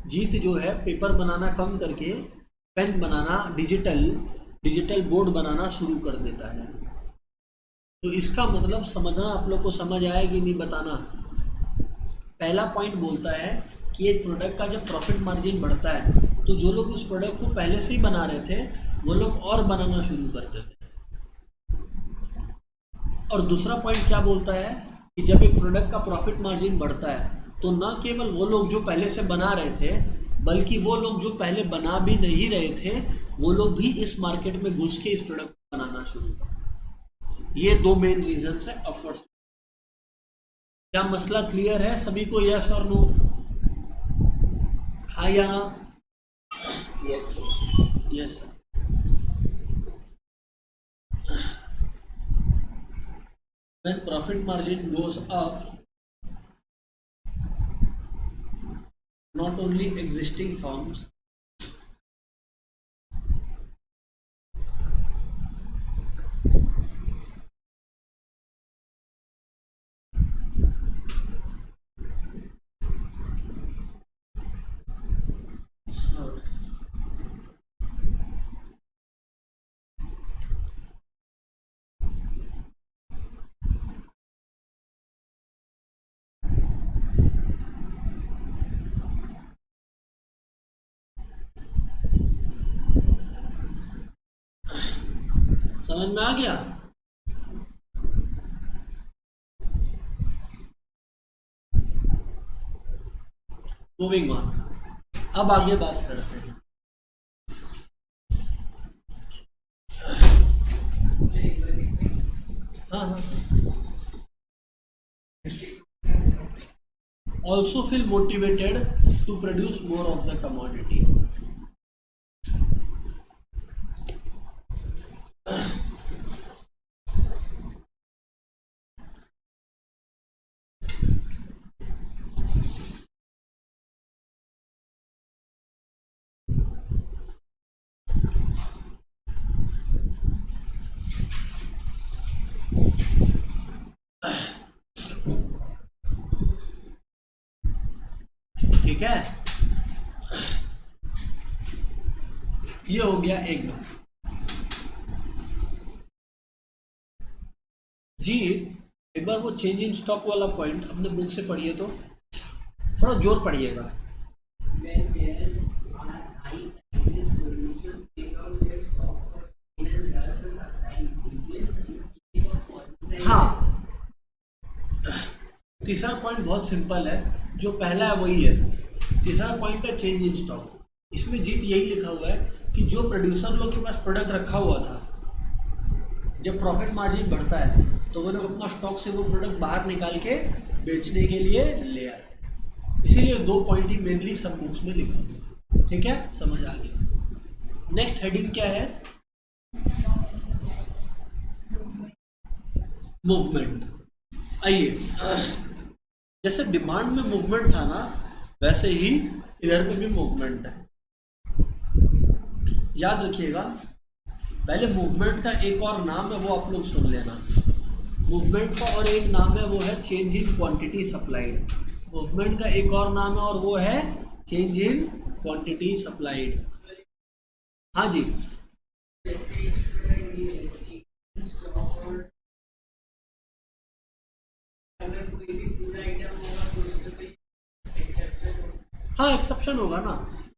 जीत जो है पेपर बनाना कम करके पेन बनाना, डिजिटल बोर्ड बनाना शुरू कर देता है। तो इसका मतलब समझना, आप लोग को समझ आया कि नहीं बताना। पहला पॉइंट बोलता है कि एक प्रोडक्ट का जब प्रॉफिट मार्जिन बढ़ता है तो जो लोग उस प्रोडक्ट को पहले से ही बना रहे थे वो लोग और बनाना शुरू कर देते हैं। और दूसरा पॉइंट क्या बोलता है कि जब एक प्रोडक्ट का प्रॉफिट मार्जिन बढ़ता है तो न केवल वो लोग जो पहले से बना रहे थे, बल्कि वो लोग जो पहले बना भी नहीं रहे थे वो लोग भी इस मार्केट में घुस के इस प्रोडक्ट को बनाना शुरू कर। ये दो मेन रीजंस है अपवर्ड। क्या मसला क्लियर है सभी को? यस और नो? हाँ या ना? Yes, sir. Yes. When profit margin goes up, not only existing firms समझ में आ गया? मूविंग ऑन, अब आगे बात करते हैं। हाँ हाँ। Also feel motivated to produce more of the commodity. ठीक है, ये हो गया एक बार। जीत एक बार वो चेंज इन स्टॉक वाला पॉइंट अपने बुक से पढ़िए तो थोड़ा जोर पढ़िएगा। हाँ, तीसरा पॉइंट बहुत सिंपल है, जो पहला है वही है। तीसरा पॉइंट है चेंज इन स्टॉक। इसमें जीत यही लिखा हुआ है कि जो प्रोड्यूसर लोग के पास प्रोडक्ट रखा हुआ था, जब प्रॉफिट मार्जिन बढ़ता है तो वो लोग अपना स्टॉक से वो प्रोडक्ट बाहर निकाल के बेचने के लिए ले आए। इसीलिए दो पॉइंट ही मेनली सब बुक्स में लिखा हुआ है। ठीक है, समझ आ गया। नेक्स्ट हेडिंग क्या है? मूवमेंट। आइए, जैसे डिमांड में मूवमेंट था ना, वैसे ही इधर पे भी मूवमेंट है। याद रखिएगा, पहले मूवमेंट का एक और नाम है वो आप लोग सुन लेना। मूवमेंट का और एक नाम है वो है change in quantity supplied. Movement का एक और नाम है और वो है चेंज इन क्वांटिटी सप्लाइड। हाँ जी, हाँ एक्सेप्शन होगा ना,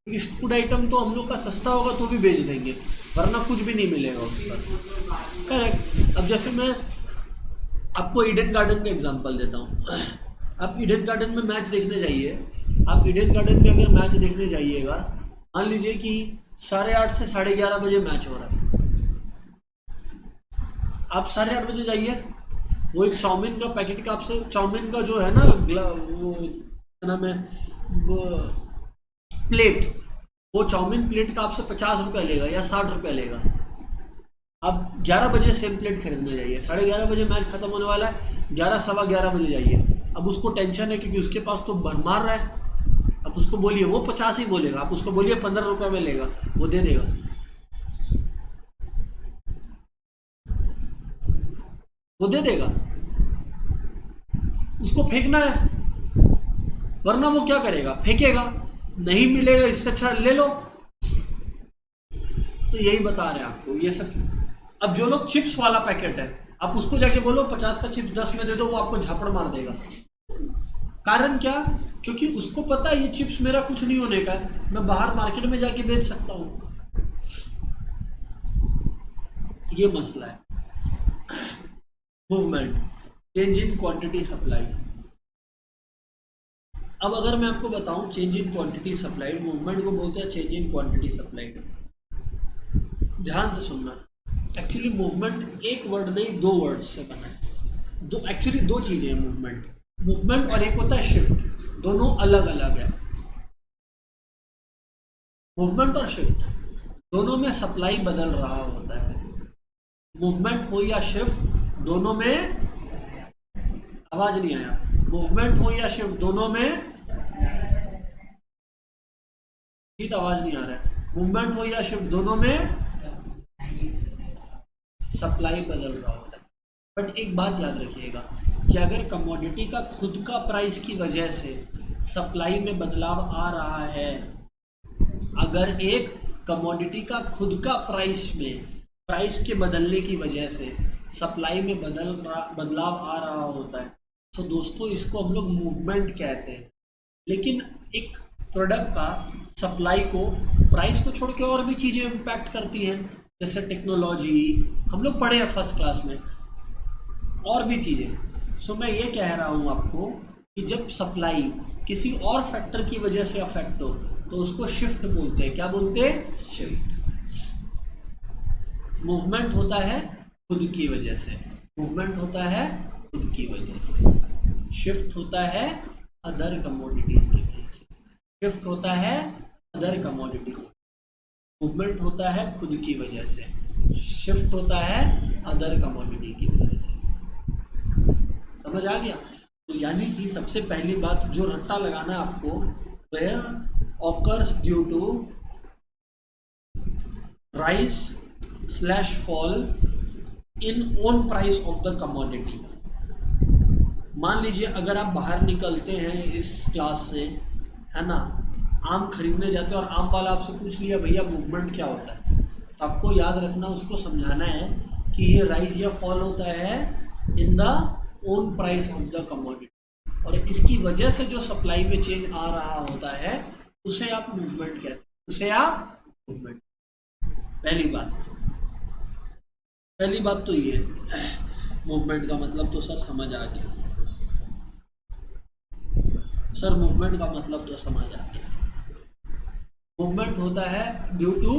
क्योंकि फूड आइटम तो हम लोग का सस्ता होगा तो भी बेच देंगे, वरना कुछ भी नहीं मिलेगा उस पर। करेक्ट। अब जैसे मैं आपको ईडन गार्डन का एग्जांपल देता हूँ। आप ईडन गार्डन में मैच देखने जाइए। आप ईडन गार्डन में अगर मैच देखने जाइएगा, मान लीजिए कि 8:30 से 11:30 बजे मैच हो रहा है। आप 8:30 बजे जाइए, वो एक चाउमीन का पैकेट का आपसे, चाउमीन का जो है ना वो क्या नाम है, वो प्लेट, वो चाउमीन प्लेट का आपसे 50 रुपये लेगा या 60 रुपये लेगा। आप 11 बजे सेम प्लेट खरीदने जाइए। 11:30 बजे मैच खत्म होने वाला है, 11 सवा 11 बजे जाइए। अब उसको टेंशन है क्योंकि उसके पास तो भरमार रहा है, अब उसको बोलिए, वो 50 ही बोलेगा, आप उसको बोलिए 15 रुपए में लेगा, वो दे देगा। वो दे देगा। उसको फेंकना है, वरना वो क्या करेगा, फेंकेगा। नहीं मिलेगा, इससे अच्छा ले लो। तो यही बता रहे हैं आपको ये सब। अब जो लोग चिप्स वाला पैकेट है, आप उसको जाके बोलो 50 का चिप्स 10 में दे दो, वो आपको झापड़ मार देगा। कारण क्या? क्योंकि उसको पता है ये चिप्स मेरा कुछ नहीं होने का है, मैं बाहर मार्केट में जाके बेच सकता हूं। ये मसला है। Movement, change in quantity supply. अब अगर मैं आपको बताऊं change in quantity supplied, movement को बोलते हैं चेंज इन क्वांटिटी सप्लाइड। ध्यान से सुनना। एक्चुअली मूवमेंट एक वर्ड नहीं, दो वर्ड से बना है। दो, एक्चुअली दो चीजें हैं मूवमेंट। मूवमेंट और एक होता है शिफ्ट, दोनों अलग अलग है। मूवमेंट और शिफ्ट दोनों में सप्लाई बदल रहा होता है। मूवमेंट हो या शिफ्ट, दोनों में, आवाज नहीं आया, मूवमेंट हो या शिफ्ट दोनों में, ठीक आवाज नहीं आ रहा है, मूवमेंट हो या शिफ्ट दोनों में सप्लाई बदल रहा होता है। बट एक बात याद रखिएगा कि अगर कमोडिटी का खुद का प्राइस की वजह से सप्लाई में बदलाव आ रहा है, अगर एक कमोडिटी का खुद का प्राइस में, प्राइस के बदलने की वजह से सप्लाई में बदलाव आ रहा होता है, तो दोस्तों इसको हम लोग मूवमेंट कहते हैं। लेकिन एक प्रोडक्ट का सप्लाई को, प्राइस को छोड़ के और भी चीज़ें इम्पैक्ट करती हैं, जैसे टेक्नोलॉजी, हम लोग पढ़े हैं फर्स्ट क्लास में, और भी चीज़ें। सो मैं ये कह रहा हूँ आपको कि जब सप्लाई किसी और फैक्टर की वजह से अफेक्ट हो तो उसको शिफ्ट बोलते हैं। क्या बोलते हैं? शिफ्ट। मूवमेंट होता है खुद की वजह से, मूवमेंट होता है खुद की वजह से, शिफ्ट होता है अदर कमोडिटीज की वजह से, शिफ्ट होता है अदर कमोडिटी। मूवमेंट होता है खुद की वजह से, शिफ्ट होता है अदर कमोडिटी की वजह से। समझ आ गया? तो यानी कि सबसे पहली बात जो रट्टा लगाना है आपको, वह occurs due to rise slash fall in own price of the commodity. मान लीजिए अगर आप बाहर निकलते हैं इस क्लास से, है ना, आम खरीदने जाते हैं और आम वाला आपसे पूछ लिया भैया मूवमेंट क्या होता है, तो आपको याद रखना, उसको समझाना है कि ये राइज या फॉल होता है in the own price of the commodity, और इसकी वजह से जो सप्लाई में चेंज आ रहा होता है उसे आप मूवमेंट कहते हैं, उसे आप मूवमेंट। पहली बात तो ये मूवमेंट का मतलब तो सर समझ आ गया, सर मूवमेंट का मतलब तो समझ आ गया। मूवमेंट होता है due to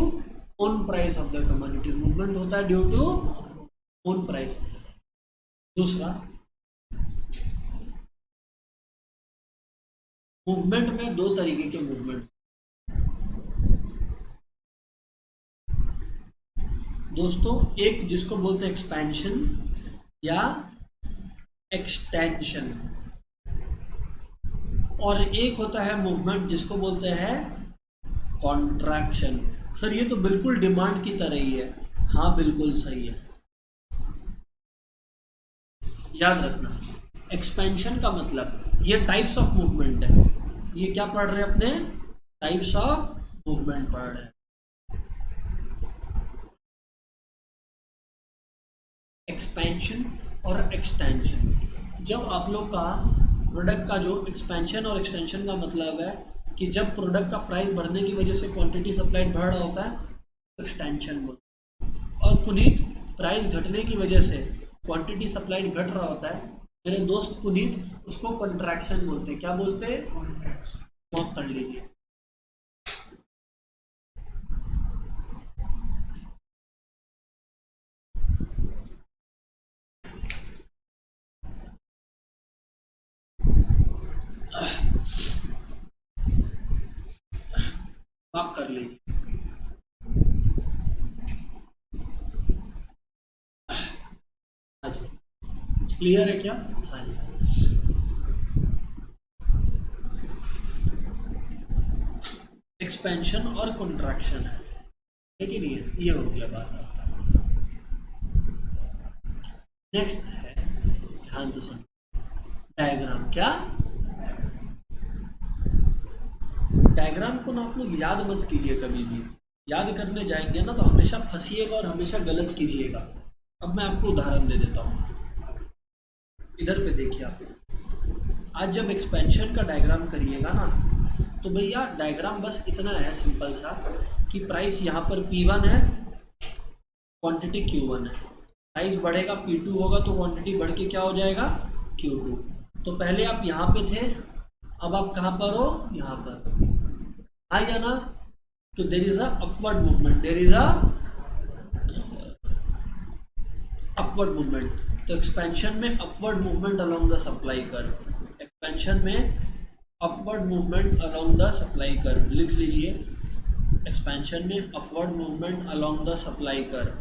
own price of the commodity, movement होता है due to own price of the. दूसरा, मूवमेंट में दो तरीके के मूवमेंट, दोस्तों, एक जिसको बोलते हैं एक्सपेंशन या एक्सटेंशन, और एक होता है मूवमेंट जिसको बोलते हैं कॉन्ट्रैक्शन। सर ये तो बिल्कुल डिमांड की तरह ही है। हाँ बिल्कुल सही है, याद रखना। एक्सपेंशन का मतलब ये टाइप्स ऑफ मूवमेंट है, ये क्या पढ़ रहे हैं अपने, टाइप्स ऑफ मूवमेंट पढ़ रहे हैं। एक्सपेंशन और एक्सटेंशन, जब आप लोग का प्रोडक्ट का जो एक्सपेंशन और एक्सटेंशन का मतलब है कि जब प्रोडक्ट का प्राइस बढ़ने की वजह से क्वांटिटी सप्लाइड बढ़ रहा होता है, एक्सटेंशन बोलते हैं। और पुनीत, प्राइस घटने की वजह से क्वांटिटी सप्लाइड घट रहा होता है, मेरे दोस्त पुनीत, उसको कॉन्ट्रैक्शन बोलते हैं। क्या बोलते हैं? नोट कर लीजिए। आप कर लीजिए। हाँ जी, क्लियर है क्या? हाँ जी। एक्सपेंशन और कॉन्ट्रैक्शन है कि नहीं है? ये हो गया बात आपका। नेक्स्ट है, ध्यान तो सुन, डायग्राम। क्या डायग्राम को ना आप लोग याद मत कीजिए कभी भी। याद करने जाएंगे ना तो हमेशा फंसिएगा और हमेशा गलत कीजिएगा। अब मैं आपको उदाहरण दे देता हूँ, इधर पे देखिए आप। आज जब एक्सपेंशन का डायग्राम करिएगा ना तो भैया डायग्राम बस इतना है सिंपल सा कि प्राइस यहाँ पर P1 है, क्वांटिटी Q1 है। प्राइस बढ़ेगा P2 होगा तो क्वांटिटी बढ़ के क्या हो जाएगा? Q2। तो पहले आप यहाँ पे थे, अब आप कहाँ पर हो? यहाँ पर। हाँ या ना? तो there is a upward movement, there is a upward movement. तो एक्सपेंशन में upward movement along the supply curve, expansion में upward movement along the supply curve. लिख लीजिए, एक्सपेंशन में upward movement along the supply curve.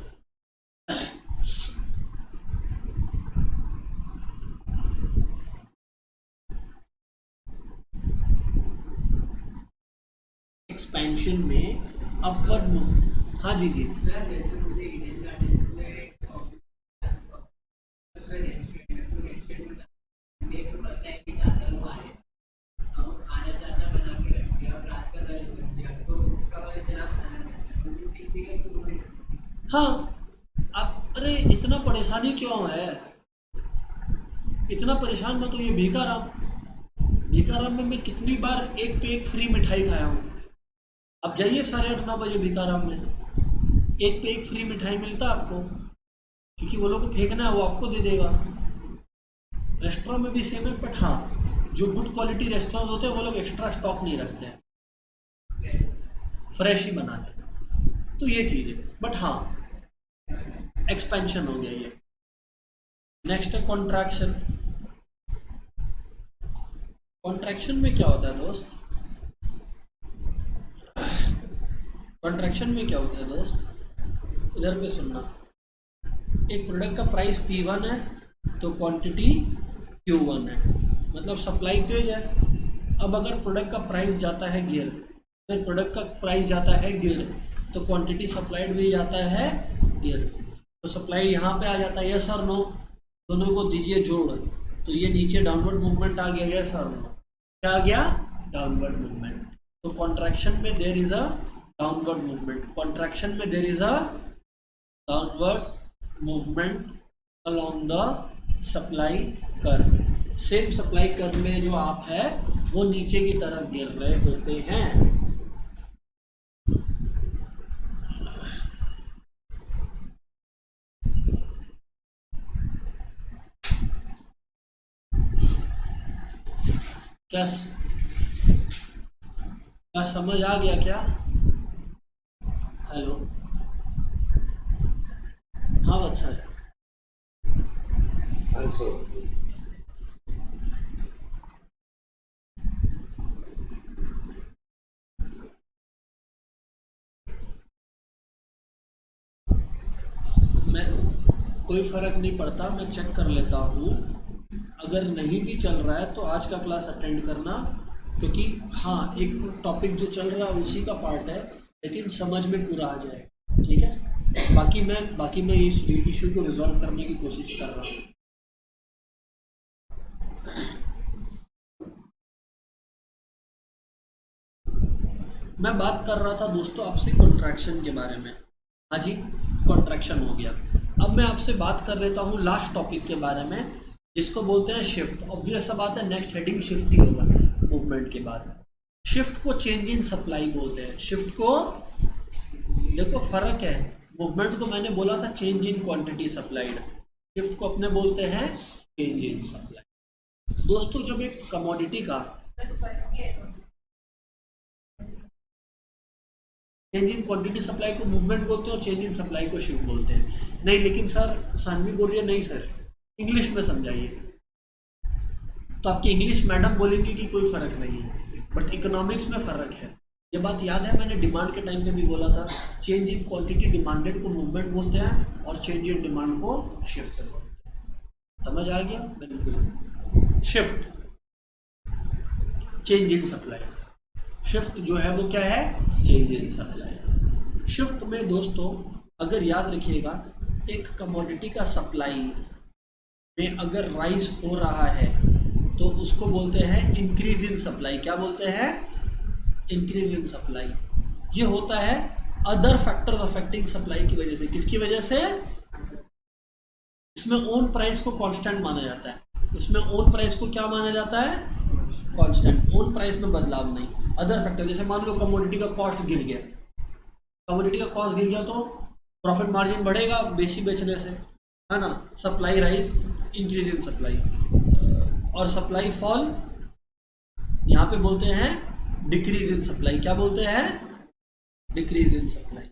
Expansion में upward movement, हाँ जी जी, हाँ। आप अरे इतना परेशानी क्यों है? इतना परेशान मत होइए। भिखाराम में मैं कितनी बार एक पे एक फ्री मिठाई खाया हूँ। अब जाइए 8:30-9 बजे भिखाराम में, एक पे एक फ्री मिठाई मिलता आपको, क्योंकि वो लोग को फेंकना है, वो आपको दे देगा। रेस्टोरेंट में भी सेम है, बट हाँ, जो गुड क्वालिटी रेस्टोरेंट होते हैं वो लोग एक्स्ट्रा स्टॉक नहीं रखते हैं, फ्रेश ही बनाते हैं। तो ये चीज़ है, बट हाँ एक्सपेंशन हो गया ये। नेक्स्ट है कॉन्ट्रैक्शन। कॉन्ट्रैक्शन में क्या होता है दोस्त? कॉन्ट्रैक्शन में क्या होता है दोस्त? इधर पे सुनना। एक प्रोडक्ट का प्राइस P1 है तो क्वांटिटी Q1 है, मतलब सप्लाई तेज है। अब अगर प्रोडक्ट का प्राइस जाता है गिर, फिर प्रोडक्ट का प्राइस जाता है गिर, तो क्वांटिटी सप्लाइड भी जाता है गिर। तो सप्लाई यहाँ पे आ जाता है, यस और नो? दोनों को दीजिए जोड़, तो ये नीचे डाउनवर्ड मूवमेंट आ गया, यस और नो? क्या आ गया? Downward movement. तो कॉन्ट्रैक्शन में there is a downward movement, contraction में there is a downward movement along the supply curve. Same supply curve में जो आप है वो नीचे की तरफ गिर रहे होते हैं। क्या समझ आ गया क्या? हेलो, हाँ अच्छा है। Also, मैं कोई फ़र्क नहीं पड़ता, मैं चेक कर लेता हूँ। अगर नहीं भी चल रहा है तो आज का क्लास अटेंड करना, क्योंकि हाँ एक टॉपिक जो चल रहा है उसी का पार्ट है, लेकिन समझ में पूरा आ जाएगा, ठीक है? बाकी मैं इस इशू को रिजॉल्व करने की कोशिश कर रहा हूँ। मैं बात कर रहा था दोस्तों आपसे कॉन्ट्रैक्शन के बारे में। हाँ जी, कॉन्ट्रैक्शन हो गया। अब मैं आपसे बात कर लेता हूँ लास्ट टॉपिक के बारे में, जिसको बोलते हैं शिफ्ट। ऑब्वियस सा बात है, नेक्स्ट हेडिंग शिफ्ट ही होगा मूवमेंट के बाद। शिफ्ट को चेंज इन सप्लाई बोलते हैं। शिफ्ट को देखो फर्क है, मूवमेंट को मैंने बोला था change in quantity supplied, shift को अपने बोलते हैं चेंज इन सप्लाई। दोस्तों जब एक कमोडिटी का चेंज इन क्वांटिटी सप्लाई को मूवमेंट बोलते हैं और चेंज इन सप्लाई को शिफ्ट बोलते हैं। नहीं लेकिन सर, सानवी बोल रही है नहीं सर, इंग्लिश में समझाइए। तो आपकी इंग्लिश मैडम बोलेंगी कि कोई फ़र्क नहीं है, बट इकोनॉमिक्स में फ़र्क है। ये बात याद है, मैंने डिमांड के टाइम पे भी बोला था, चेंज इन क्वांटिटी डिमांडेड को मूवमेंट बोलते हैं और चेंज इन डिमांड को शिफ्ट बोलते हैं। समझ आ गया? बिल्कुल। Shift, change in supply, shift जो है वो क्या है, चेंज इन सप्लाई। शिफ्ट में दोस्तों अगर याद रखिएगा, एक कमोडिटी का सप्लाई में अगर राइज हो रहा है तो उसको बोलते हैं इंक्रीज इन सप्लाई। क्या बोलते हैं, इंक्रीज इन सप्लाई। ये होता है अदर फैक्टर्स अफेक्टिंग सप्लाई की वजह से। किसकी वजह से, इसमें ओन प्राइस को कांस्टेंट माना जाता है। इसमें ओन प्राइस को क्या माना जाता है, कांस्टेंट। ओन प्राइस में बदलाव नहीं, अदर फैक्टर। जैसे मान लो कमोडिटी का कॉस्ट गिर गया, कमोडिटी का कॉस्ट गिर गया तो प्रॉफिट मार्जिन बढ़ेगा बेसी बेचने से, है ना। Supply rise, increase in supply. और सप्लाई फॉल यहाँ पे बोलते हैं डिक्रीज इन सप्लाई। क्या बोलते हैं, डिक्रीज इन सप्लाई।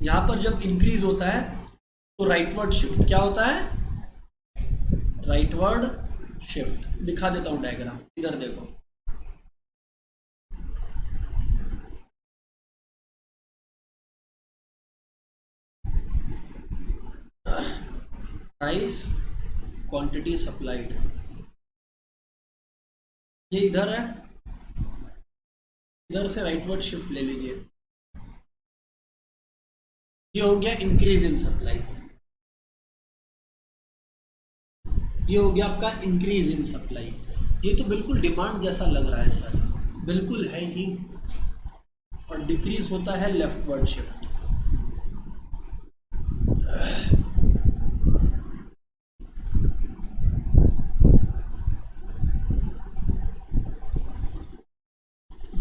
यहाँ पर जब इंक्रीज होता है तो राइटवर्ड शिफ्ट क्या होता है, राइटवर्ड शिफ्ट। दिखा देता हूं डायग्राम, इधर देखो। प्राइस, क्वांटिटी सप्लाइड, ये इधर है, इधर से राइटवर्ड शिफ्ट ले लीजिए। ये हो गया इंक्रीज इन सप्लाई, ये हो गया आपका इंक्रीज इन सप्लाई। ये तो बिल्कुल डिमांड जैसा लग रहा है सर, बिल्कुल है ही। और डिक्रीज होता है लेफ्टवर्ड शिफ्ट।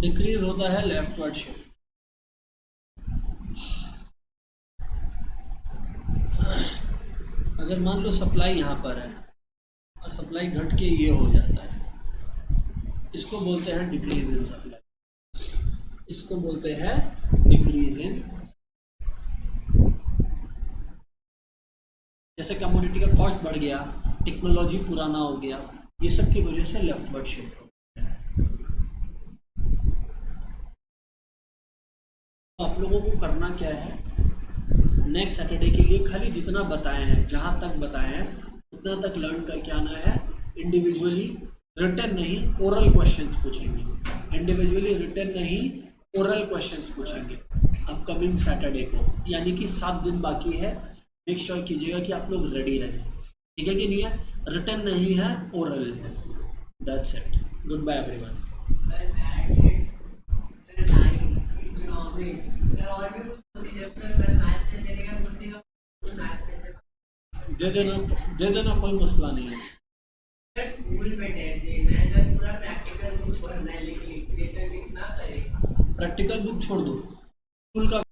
डिक्रीज होता है लेफ्टवर्ड शिफ्ट। अगर मान लो सप्लाई यहाँ पर है और सप्लाई घट के ये हो जाता है, इसको बोलते हैं डिक्रीज इन सप्लाई। इसको बोलते हैं डिक्रीज इन। जैसे कमोडिटी का कॉस्ट बढ़ गया, टेक्नोलॉजी पुराना हो गया, ये सब की वजह से लेफ्टवर्ड शिफ्ट होता है। तो आप लोगों को करना क्या है, नेक्स्ट सैटरडे के लिए खाली जितना बताए हैं, जहाँ तक बताए हैं उतना तक लर्न करके आना है। इंडिविजुअली रिटन नहीं, ओरल क्वेश्चंस पूछेंगे। इंडिविजुअली रिटन नहीं, ओरल क्वेश्चंस पूछेंगे अपकमिंग सैटरडे को, यानी कि 7 दिन बाकी है। मेक श्योर कीजिएगा कि आप लोग रेडी रहें, ठीक है कि नहीं है। रिटन नहीं है, ओरल है। That's it, goodbye everyone. दे देना, कोई मसला नहीं है। स्कूल में टेस्ट देना है, जब पूरा प्रैक्टिकल कुछ करना है, लिख लिख के कितना करेगा। प्रैक्टिकल बुक छोड़ दो, स्कूल का